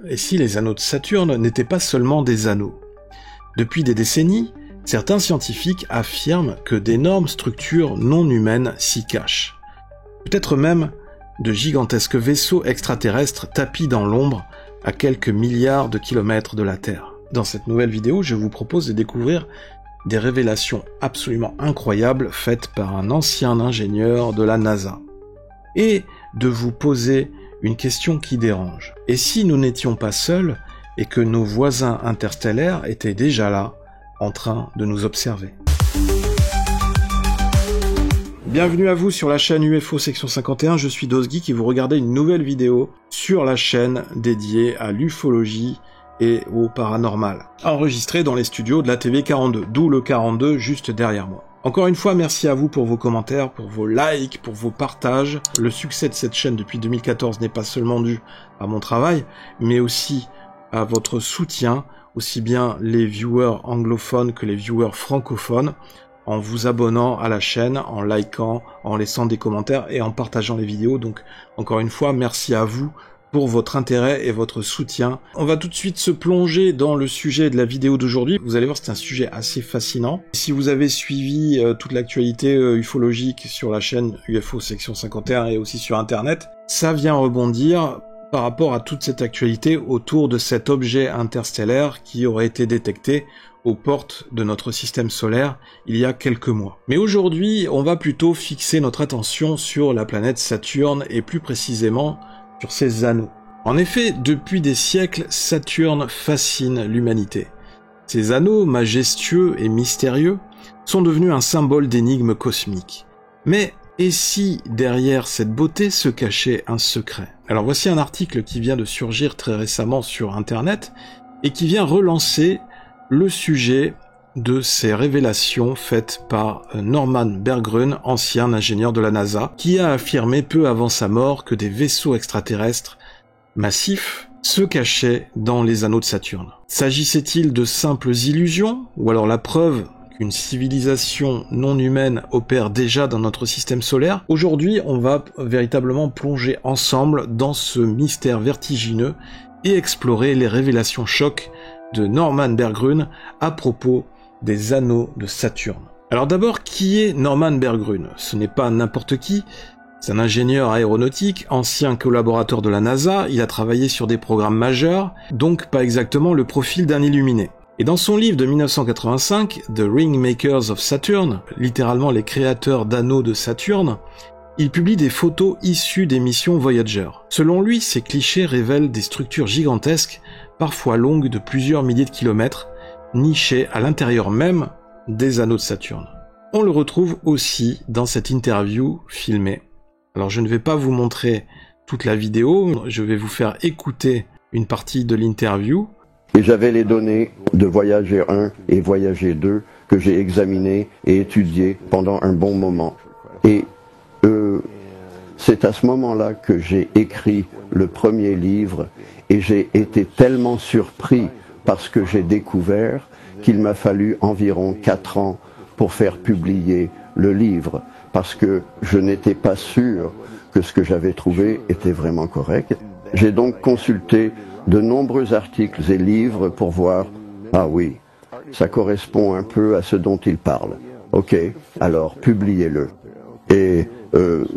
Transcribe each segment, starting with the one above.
Et si les anneaux de Saturne n'étaient pas seulement des anneaux? Depuis des décennies, certains scientifiques affirment que d'énormes structures non humaines s'y cachent. Peut-être même de gigantesques vaisseaux extraterrestres tapis dans l'ombre à quelques milliards de kilomètres de la Terre. Dans cette nouvelle vidéo, je vous propose de découvrir des révélations absolument incroyables faites par un ancien ingénieur de la NASA. Et de vous poser une question qui dérange. Et si nous n'étions pas seuls et que nos voisins interstellaires étaient déjà là, en train de nous observer? Bienvenue à vous sur la chaîne UFO Section 51, je suis DosGeek et vous regardez une nouvelle vidéo sur la chaîne dédiée à l'ufologie et au paranormal, enregistrée dans les studios de la TV 42, d'où le 42 juste derrière moi. Encore une fois, merci à vous pour vos commentaires, pour vos likes, pour vos partages. Le succès de cette chaîne depuis 2014 n'est pas seulement dû à mon travail, mais aussi à votre soutien, aussi bien les viewers anglophones que les viewers francophones, en vous abonnant à la chaîne, en likant, en laissant des commentaires et en partageant les vidéos. Donc, encore une fois, merci à vous pour votre intérêt et votre soutien. On va tout de suite se plonger dans le sujet de la vidéo d'aujourd'hui. Vous allez voir, c'est un sujet assez fascinant. Si vous avez suivi toute l'actualité ufologique sur la chaîne UFO Section 51 et aussi sur Internet, ça vient rebondir par rapport à toute cette actualité autour de cet objet interstellaire qui aurait été détecté aux portes de notre système solaire il y a quelques mois. Mais aujourd'hui, on va plutôt fixer notre attention sur la planète Saturne et plus précisément sur ses anneaux. En effet, depuis des siècles, Saturne fascine l'humanité. Ces anneaux majestueux et mystérieux sont devenus un symbole d'énigmes cosmiques. Mais et si derrière cette beauté se cachait un secret? Alors voici un article qui vient de surgir très récemment sur Internet et qui vient relancer le sujet de ces révélations faites par Norman Berggruen, ancien ingénieur de la NASA, qui a affirmé peu avant sa mort que des vaisseaux extraterrestres massifs se cachaient dans les anneaux de Saturne. S'agissait-il de simples illusions, ou alors la preuve qu'une civilisation non humaine opère déjà dans notre système solaire? Aujourd'hui, on va véritablement plonger ensemble dans ce mystère vertigineux et explorer les révélations chocs de Norman Berggruen à propos des anneaux de Saturne. Alors d'abord, qui est Norman Berggruen? Ce n'est pas n'importe qui, c'est un ingénieur aéronautique, ancien collaborateur de la NASA, il a travaillé sur des programmes majeurs, donc pas exactement le profil d'un illuminé. Et dans son livre de 1985, The Ringmakers of Saturn, littéralement les créateurs d'anneaux de Saturne, il publie des photos issues des missions Voyager. Selon lui, ces clichés révèlent des structures gigantesques, parfois longues de plusieurs milliers de kilomètres, nichées à l'intérieur même des anneaux de Saturne. On le retrouve aussi dans cette interview filmée. Alors je ne vais pas vous montrer toute la vidéo, je vais vous faire écouter une partie de l'interview. Et j'avais les données de Voyager 1 et Voyager 2 que j'ai examinées et étudiées pendant un bon moment. Et c'est à ce moment-là que j'ai écrit le premier livre et j'ai été tellement surpris par ce que j'ai découvert qu'il m'a fallu environ 4 ans pour faire publier le livre parce que je n'étais pas sûr que ce que j'avais trouvé était vraiment correct. J'ai donc consulté de nombreux articles et livres pour voir, ah oui, ça correspond un peu à ce dont il parle. Ok, alors publiez-le. Et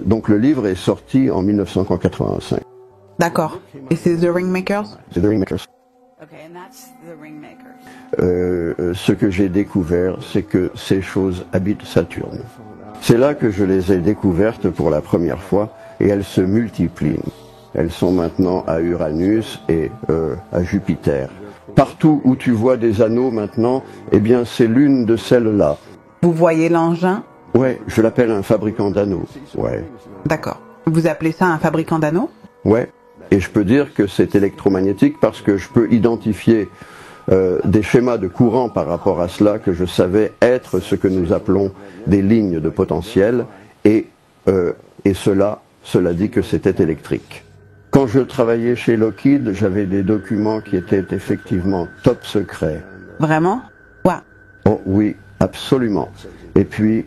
donc le livre est sorti en 1985. D'accord. Et c'est The Ringmakers? C'est The Ringmakers. Okay, and that's The Ringmakers. Ce que j'ai découvert, c'est que ces choses habitent Saturne. C'est là que je les ai découvertes pour la première fois et elles se multiplient. Elles sont maintenant à Uranus et à Jupiter. Partout où tu vois des anneaux maintenant, eh bien c'est l'une de celles-là. Vous voyez l'engin? Ouais, je l'appelle un fabricant d'anneaux. Ouais. D'accord. Vous appelez ça un fabricant d'anneaux? Ouais. Et je peux dire que c'est électromagnétique parce que je peux identifier des schémas de courant par rapport à cela que je savais être ce que nous appelons des lignes de potentiel et cela dit que c'était électrique. Quand je travaillais chez Lockheed, j'avais des documents qui étaient effectivement top secrets. Vraiment? Ouais. Oh oui, absolument. Et puis,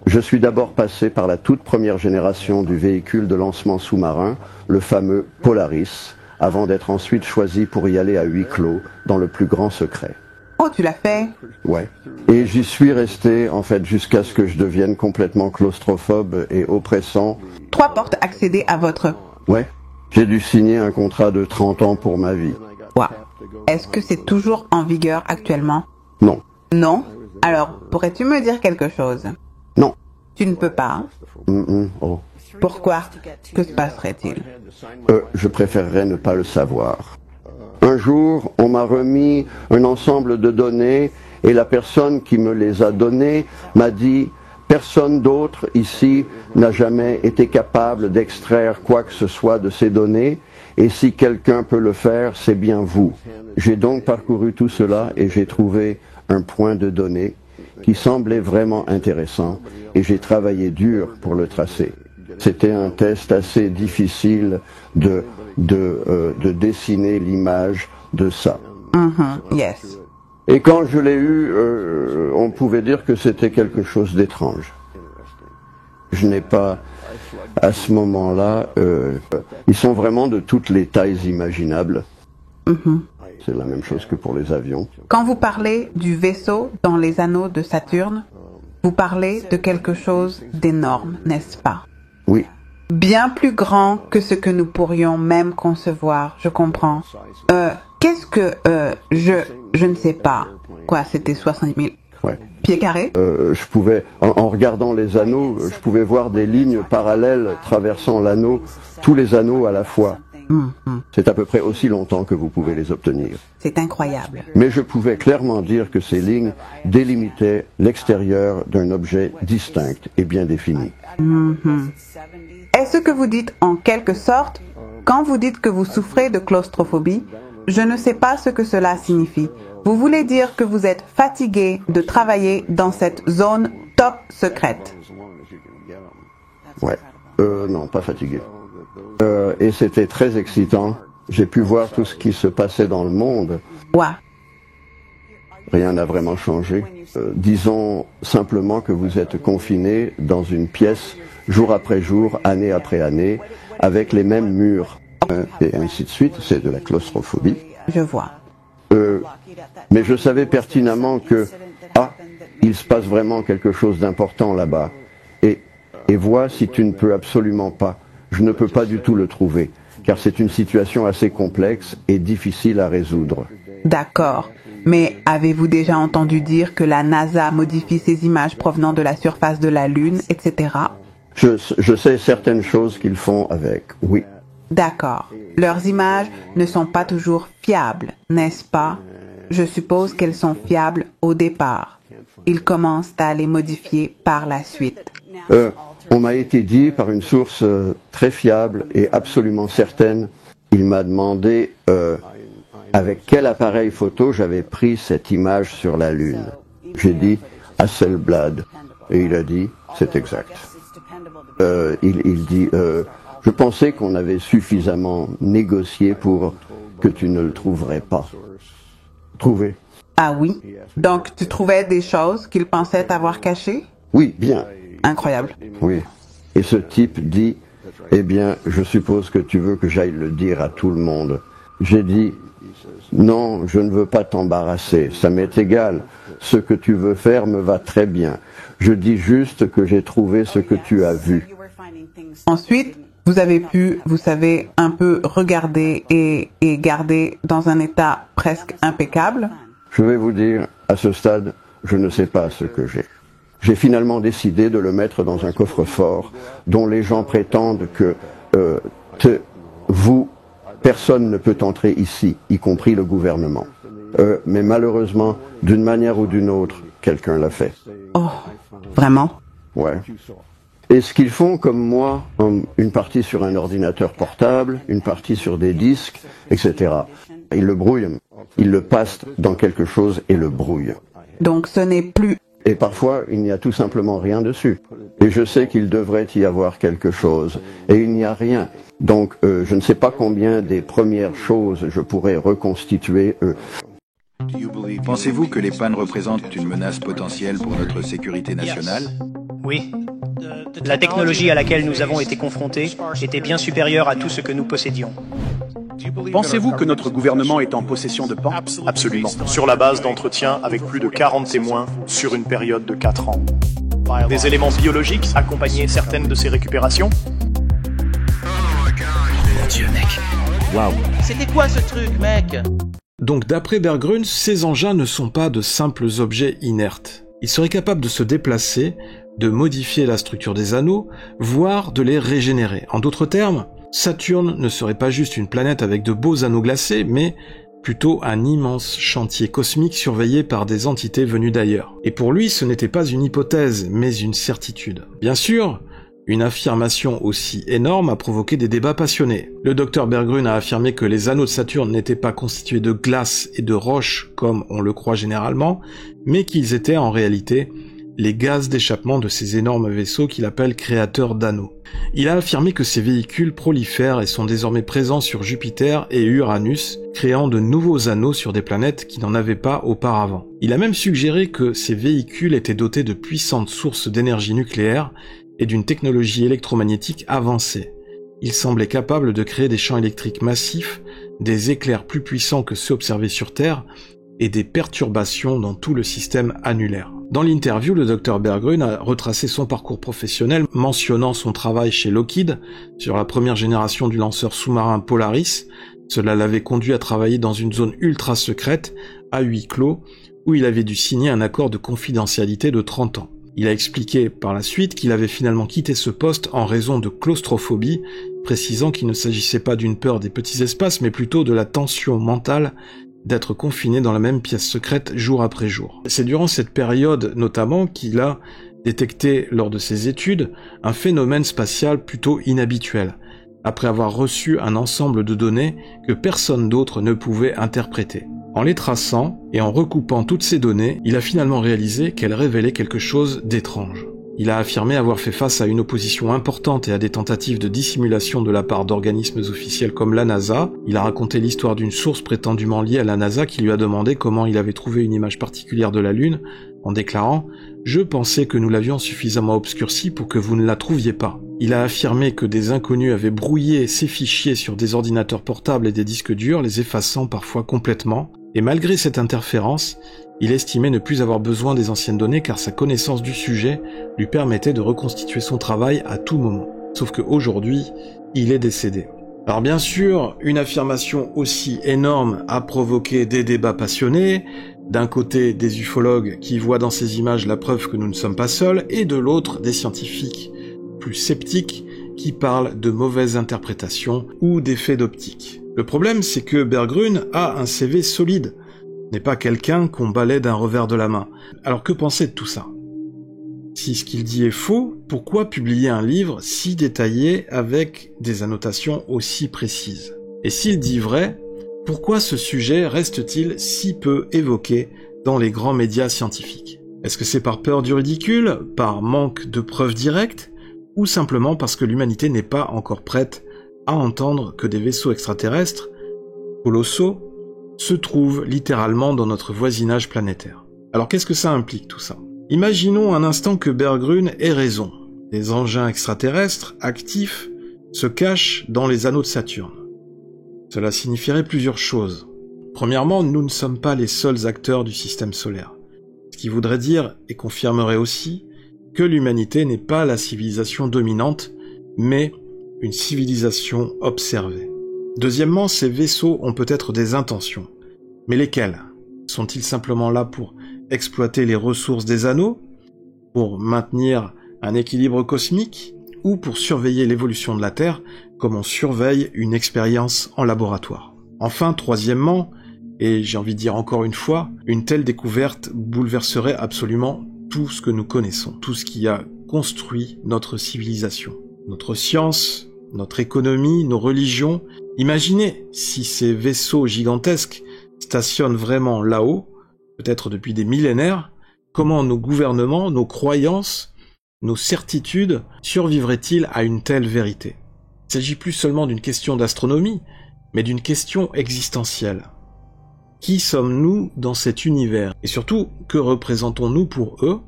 je suis d'abord passé par la toute première génération du véhicule de lancement sous-marin, le fameux Polaris, avant d'être ensuite choisi pour y aller à huis clos, dans le plus grand secret. Oh, tu l'as fait? Ouais. Et j'y suis resté, en fait, jusqu'à ce que je devienne complètement claustrophobe et oppressant. 3 portes accéder à votre... Ouais. J'ai dû signer un contrat de 30 ans pour ma vie. Wow. Est-ce que c'est toujours en vigueur actuellement? Non. Non? Alors, pourrais-tu me dire quelque chose? Non. Tu ne peux pas? Oh. Pourquoi? Que se passerait-il? Je préférerais ne pas le savoir. Un jour, on m'a remis un ensemble de données et la personne qui me les a données m'a dit « Personne d'autre ici n'a jamais été capable d'extraire quoi que ce soit de ces données et si quelqu'un peut le faire, c'est bien vous. » J'ai donc parcouru tout cela et j'ai trouvé un point de données qui semblait vraiment intéressant et j'ai travaillé dur pour le tracer. C'était un test assez difficile de dessiner l'image de ça. Yes. Et quand je l'ai eu, on pouvait dire que c'était quelque chose d'étrange. Je n'ai pas, à ce moment-là, ils sont vraiment de toutes les tailles imaginables. C'est la même chose que pour les avions. Quand vous parlez du vaisseau dans les anneaux de Saturne, vous parlez de quelque chose d'énorme, n'est-ce pas? Oui. Bien plus grand que ce que nous pourrions même concevoir, je comprends. Qu'est-ce que, je ne sais pas. Quoi, c'était 60 000 Ouais. pieds carrés? Je pouvais, en regardant les anneaux, je pouvais voir des lignes parallèles traversant l'anneau, tous les anneaux à la fois. C'est à peu près aussi longtemps que vous pouvez les obtenir. C'est incroyable. Mais je pouvais clairement dire que ces lignes délimitaient l'extérieur d'un objet distinct et bien défini. Est-ce que vous dites en quelque sorte, quand vous dites que vous souffrez de claustrophobie, je ne sais pas ce que cela signifie. Vous voulez dire que vous êtes fatigué de travailler dans cette zone top secrète? Ouais. Non, pas fatigué. Et c'était très excitant. J'ai pu voir tout ce qui se passait dans le monde. Ouais. Rien n'a vraiment changé. Disons simplement que vous êtes confiné dans une pièce jour après jour, année après année, avec les mêmes murs. Et ainsi de suite, c'est de la claustrophobie. Je vois. Mais je savais pertinemment que, il se passe vraiment quelque chose d'important là-bas. Et vois si tu ne peux absolument pas. Je ne peux pas du tout le trouver, car c'est une situation assez complexe et difficile à résoudre. D'accord. Mais avez-vous déjà entendu dire que la NASA modifie ses images provenant de la surface de la Lune, etc.? Je sais certaines choses qu'ils font avec, oui. D'accord. Leurs images ne sont pas toujours fiables, n'est-ce pas? Je suppose qu'elles sont fiables au départ. Ils commencent à les modifier par la suite. On m'a été dit par une source très fiable et absolument certaine, il m'a demandé avec quel appareil photo j'avais pris cette image sur la Lune. J'ai dit Hasselblad et il a dit c'est exact. Il dit je pensais qu'on avait suffisamment négocié pour que tu ne le trouverais pas. Trouvé. Ah oui? Donc tu trouvais des choses qu'il pensait avoir cachées? Oui, bien. Incroyable. Oui. Et ce type dit, eh bien, je suppose que tu veux que j'aille le dire à tout le monde. J'ai dit, non, je ne veux pas t'embarrasser, ça m'est égal. Ce que tu veux faire me va très bien. Je dis juste que j'ai trouvé ce que tu as vu. Ensuite, vous avez pu, vous savez, un peu regarder et garder dans un état presque impeccable. Je vais vous dire, à ce stade, je ne sais pas ce que j'ai. J'ai finalement décidé de le mettre dans un coffre-fort dont les gens prétendent que personne ne peut entrer ici, y compris le gouvernement. Mais malheureusement, d'une manière ou d'une autre, quelqu'un l'a fait. Oh, vraiment? Ouais. Et ce qu'ils font comme moi, une partie sur un ordinateur portable, une partie sur des disques, etc. Ils le brouillent, ils le passent dans quelque chose et le brouillent. Donc ce n'est plus... Et parfois, il n'y a tout simplement rien dessus. Et je sais qu'il devrait y avoir quelque chose. Et il n'y a rien. Donc, je ne sais pas combien des premières choses je pourrais reconstituer. Pensez-vous que les pannes représentent une menace potentielle pour notre sécurité nationale? Oui. La technologie à laquelle nous avons été confrontés était bien supérieure à tout ce que nous possédions. Pensez-vous que notre gouvernement est en possession de Pan? Absolument. Sur la base d'entretiens avec plus de 40 témoins sur une période de 4 ans. Des éléments biologiques accompagnaient certaines de ces récupérations. Mon Dieu, mec. Waouh. C'était quoi ce truc, mec? Donc d'après Berggruns, ces engins ne sont pas de simples objets inertes. Ils seraient capables de se déplacer, de modifier la structure des anneaux, voire de les régénérer. En d'autres termes, Saturne ne serait pas juste une planète avec de beaux anneaux glacés, mais plutôt un immense chantier cosmique surveillé par des entités venues d'ailleurs. Et pour lui, ce n'était pas une hypothèse, mais une certitude. Bien sûr, une affirmation aussi énorme a provoqué des débats passionnés. Le docteur Berggruns a affirmé que les anneaux de Saturne n'étaient pas constitués de glace et de roches comme on le croit généralement, mais qu'ils étaient en réalité les gaz d'échappement de ces énormes vaisseaux qu'il appelle créateurs d'anneaux. Il a affirmé que ces véhicules prolifèrent et sont désormais présents sur Jupiter et Uranus, créant de nouveaux anneaux sur des planètes qui n'en avaient pas auparavant. Il a même suggéré que ces véhicules étaient dotés de puissantes sources d'énergie nucléaire et d'une technologie électromagnétique avancée. Il semblait capable de créer des champs électriques massifs, des éclairs plus puissants que ceux observés sur Terre, et des perturbations dans tout le système annulaire. Dans l'interview, le Dr Berggruns a retracé son parcours professionnel, mentionnant son travail chez Lockheed sur la première génération du lanceur sous-marin Polaris. Cela l'avait conduit à travailler dans une zone ultra secrète, à huis clos, où il avait dû signer un accord de confidentialité de 30 ans. Il a expliqué par la suite qu'il avait finalement quitté ce poste en raison de claustrophobie, précisant qu'il ne s'agissait pas d'une peur des petits espaces, mais plutôt de la tension mentale d'être confiné dans la même pièce secrète jour après jour. C'est durant cette période notamment qu'il a détecté lors de ses études un phénomène spatial plutôt inhabituel, après avoir reçu un ensemble de données que personne d'autre ne pouvait interpréter. En les traçant et en recoupant toutes ces données, il a finalement réalisé qu'elles révélaient quelque chose d'étrange. Il a affirmé avoir fait face à une opposition importante et à des tentatives de dissimulation de la part d'organismes officiels comme la NASA. Il a raconté l'histoire d'une source prétendument liée à la NASA qui lui a demandé comment il avait trouvé une image particulière de la Lune, en déclarant « Je pensais que nous l'avions suffisamment obscurcie pour que vous ne la trouviez pas ». Il a affirmé que des inconnus avaient brouillé ces fichiers sur des ordinateurs portables et des disques durs, les effaçant parfois complètement. Et malgré cette interférence, il estimait ne plus avoir besoin des anciennes données car sa connaissance du sujet lui permettait de reconstituer son travail à tout moment. Sauf qu'aujourd'hui, il est décédé. Alors bien sûr, une affirmation aussi énorme a provoqué des débats passionnés, d'un côté des ufologues qui voient dans ces images la preuve que nous ne sommes pas seuls, et de l'autre des scientifiques plus sceptiques qui parlent de mauvaises interprétations ou d'effets d'optique. Le problème, c'est que Berggruns a un CV solide, n'est pas quelqu'un qu'on balaie d'un revers de la main. Alors que penser de tout ça? Si ce qu'il dit est faux, pourquoi publier un livre si détaillé avec des annotations aussi précises? Et s'il dit vrai, pourquoi ce sujet reste-t-il si peu évoqué dans les grands médias scientifiques? Est-ce que c'est par peur du ridicule, par manque de preuves directes, ou simplement parce que l'humanité n'est pas encore prête à entendre que des vaisseaux extraterrestres, colossaux, se trouvent littéralement dans notre voisinage planétaire? Alors qu'est-ce que ça implique tout ça? Imaginons un instant que Berggruns ait raison. Des engins extraterrestres actifs se cachent dans les anneaux de Saturne. Cela signifierait plusieurs choses. Premièrement, nous ne sommes pas les seuls acteurs du système solaire. Ce qui voudrait dire, et confirmerait aussi, que l'humanité n'est pas la civilisation dominante, mais une civilisation observée. Deuxièmement, ces vaisseaux ont peut-être des intentions. Mais lesquelles? Sont-ils simplement là pour exploiter les ressources des anneaux, pour maintenir un équilibre cosmique, ou pour surveiller l'évolution de la Terre comme on surveille une expérience en laboratoire? Enfin, troisièmement, et j'ai envie de dire encore une fois, une telle découverte bouleverserait absolument tout ce que nous connaissons, tout ce qui a construit notre civilisation, notre science, notre économie, nos religions. Imaginez si ces vaisseaux gigantesques stationnent vraiment là-haut, peut-être depuis des millénaires, comment nos gouvernements, nos croyances, nos certitudes survivraient-ils à une telle vérité? Il ne s'agit plus seulement d'une question d'astronomie, mais d'une question existentielle. Qui sommes-nous dans cet univers? Et surtout, que représentons-nous pour eux?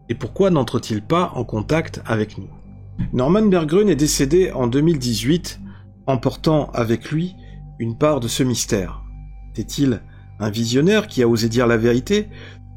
Et pourquoi n'entrent-ils pas en contact avec nous? Norman Berggruns est décédé en 2018, emportant avec lui une part de ce mystère? Était-il un visionnaire qui a osé dire la vérité,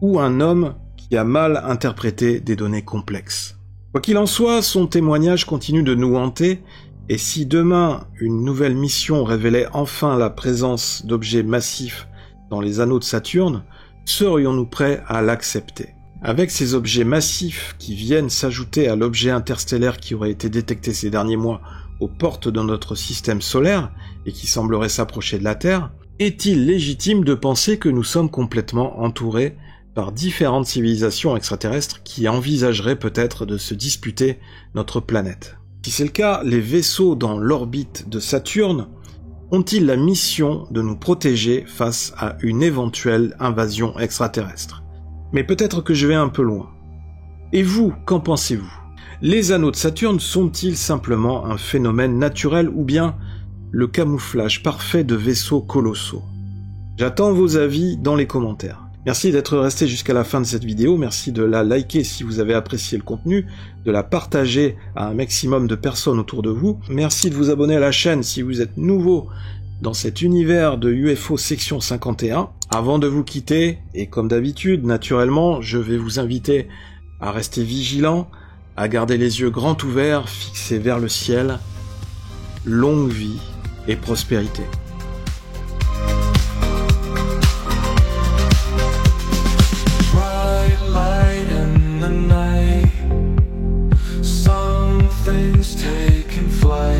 ou un homme qui a mal interprété des données complexes? Quoi qu'il en soit, son témoignage continue de nous hanter, et si demain une nouvelle mission révélait enfin la présence d'objets massifs dans les anneaux de Saturne, serions-nous prêts à l'accepter? Avec ces objets massifs qui viennent s'ajouter à l'objet interstellaire qui aurait été détecté ces derniers mois aux portes de notre système solaire et qui semblerait s'approcher de la Terre, est-il légitime de penser que nous sommes complètement entourés par différentes civilisations extraterrestres qui envisageraient peut-être de se disputer notre planète? Si c'est le cas, les vaisseaux dans l'orbite de Saturne ont-ils la mission de nous protéger face à une éventuelle invasion extraterrestre? Mais peut-être que je vais un peu loin. Et vous, qu'en pensez-vous? Les anneaux de Saturne sont-ils simplement un phénomène naturel ou bien le camouflage parfait de vaisseaux colossaux? J'attends vos avis dans les commentaires. Merci d'être resté jusqu'à la fin de cette vidéo, merci de la liker si vous avez apprécié le contenu, de la partager à un maximum de personnes autour de vous, merci de vous abonner à la chaîne si vous êtes nouveau dans cet univers de UFO section 51. Avant de vous quitter, et comme d'habitude, naturellement, je vais vous inviter à rester vigilant, à garder les yeux grands ouverts, fixés vers le ciel. Longue vie et prospérité. Something's taking flight.